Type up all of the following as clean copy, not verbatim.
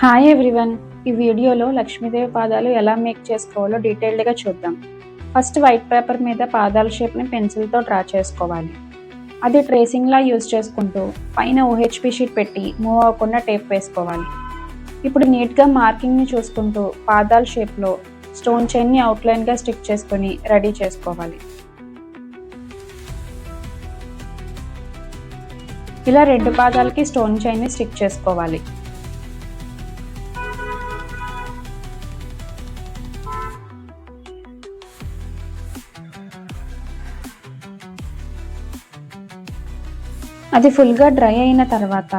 Hi everyone. ఈ వీడియోలో లక్ష్మీదేవి పాదాలు ఎలా మేక్ చేసుకోవాలో డీటెయిల్డ్గా చూద్దాం. ఫస్ట్ వైట్ పేపర్ మీద పాదాల షేప్ని పెన్సిల్తో డ్రా చేసుకోవాలి. అది ట్రేసింగ్లా యూజ్ చేసుకుంటూ పైన ఓహెచ్పి షీట్ పెట్టి మూవ్ అవ్వకుండా టేప్ వేసుకోవాలి. ఇప్పుడు నీట్గా మార్కింగ్ని చూసుకుంటూ పాదాల షేప్లో స్టోన్ చైన్ని అవుట్లైన్గా స్టిక్ చేసుకొని రెడీ చేసుకోవాలి. ఇలా రెండు పాదాలకి స్టోన్ చైన్ని స్టిక్ చేసుకోవాలి. అది ఫుల్గా డ్రై అయిన తర్వాత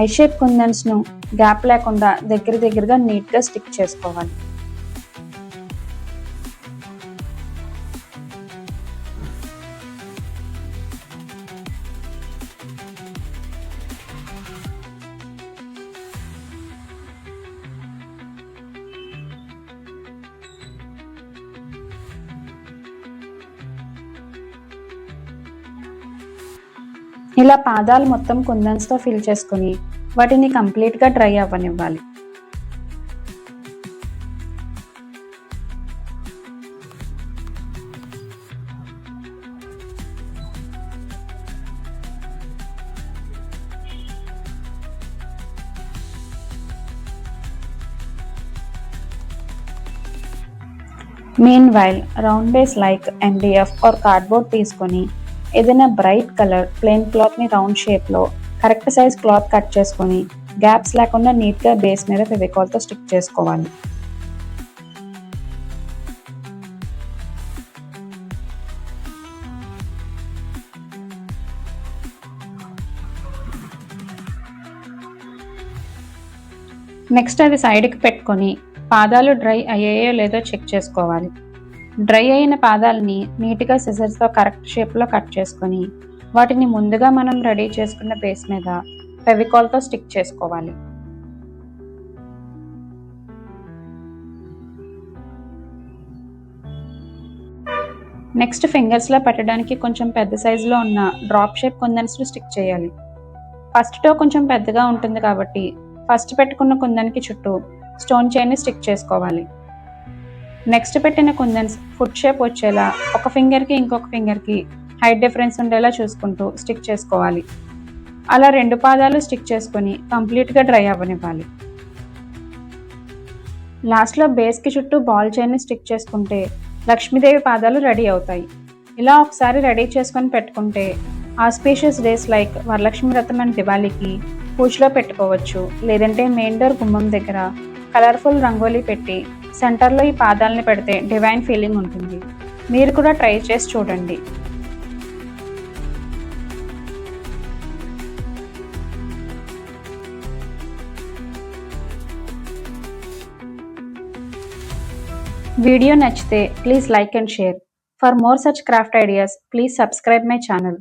ఐ షేప్ కుందన్స్ను గ్యాప్ లేకుండా దగ్గరగా నీట్గా స్టిక్ చేసుకోవాలి. ఇలా పాదాలు మొత్తం కుందన్స్తో ఫిల్ చేసుకుని వాటిని కంప్లీట్గా డ్రై అవ్వనివ్వాలి. Meanwhile round base like MDF or cardboard తీసుకొని ఏదైనా బ్రైట్ కలర్ ప్లెయిన్ క్లాత్ని రౌండ్ షేప్లో కరెక్ట్ సైజ్ క్లాత్ కట్ చేసుకొని గ్యాప్స్ లేకుండా నీట్గా బేస్ మీద ఫెవికాల్తో స్టిక్ చేసుకోవాలి. నెక్స్ట్ అది సైడ్కి పెట్టుకొని పాదాలు డ్రై అయ్యాయో లేదో చెక్ చేసుకోవాలి. డ్రై అయిన పాదాలని నీట్గా సిజర్స్తో కరెక్ట్ షేప్లో కట్ చేసుకొని వాటిని ముందుగా మనం రెడీ చేసుకున్న బేస్ మీద ఫెవికాల్తో స్టిక్ చేసుకోవాలి. నెక్స్ట్ ఫింగర్స్లో పెట్టడానికి కొంచెం పెద్ద సైజులో ఉన్న డ్రాప్ షేప్ కుందన్స్ని స్టిక్ చేయాలి. ఫస్ట్ టో కొంచెం పెద్దగా ఉంటుంది కాబట్టి ఫస్ట్ పెట్టుకున్న కుందన్కి చుట్టూ స్టోన్ చైన్ని స్టిక్ చేసుకోవాలి. నెక్స్ట్ పెట్టిన కుందన్స్ ఫుట్ షేప్ వచ్చేలా ఒక ఫింగర్కి ఇంకొక ఫింగర్కి హైట్ డిఫరెన్స్ ఉండేలా చూసుకుంటూ స్టిక్ చేసుకోవాలి. అలా రెండు పాదాలు స్టిక్ చేసుకొని కంప్లీట్గా డ్రై అవ్వనివ్వాలి. లాస్ట్లో బేస్కి చుట్టూ బాల్ చైన్ని స్టిక్ చేసుకుంటే లక్ష్మీదేవి పాదాలు రెడీ అవుతాయి. ఇలా ఒకసారి రెడీ చేసుకొని పెట్టుకుంటే ఆస్పీషియస్ డేస్ లైక్ వరలక్ష్మి వ్రతం అండ్ దివాళీకి పూజలో పెట్టుకోవచ్చు. లేదంటే మెయిన్ డోర్ గుమ్మం దగ్గర కలర్ఫుల్ రంగోలీ పెట్టి సెంటర్లో ఈ పాదాలని పెడితే డివైన్ ఫీలింగ్ ఉంటుంది. మీరు కూడా ట్రై చేసి చూడండి. వీడియో నచ్చితే please like and share. For more such craft ideas, please subscribe my channel.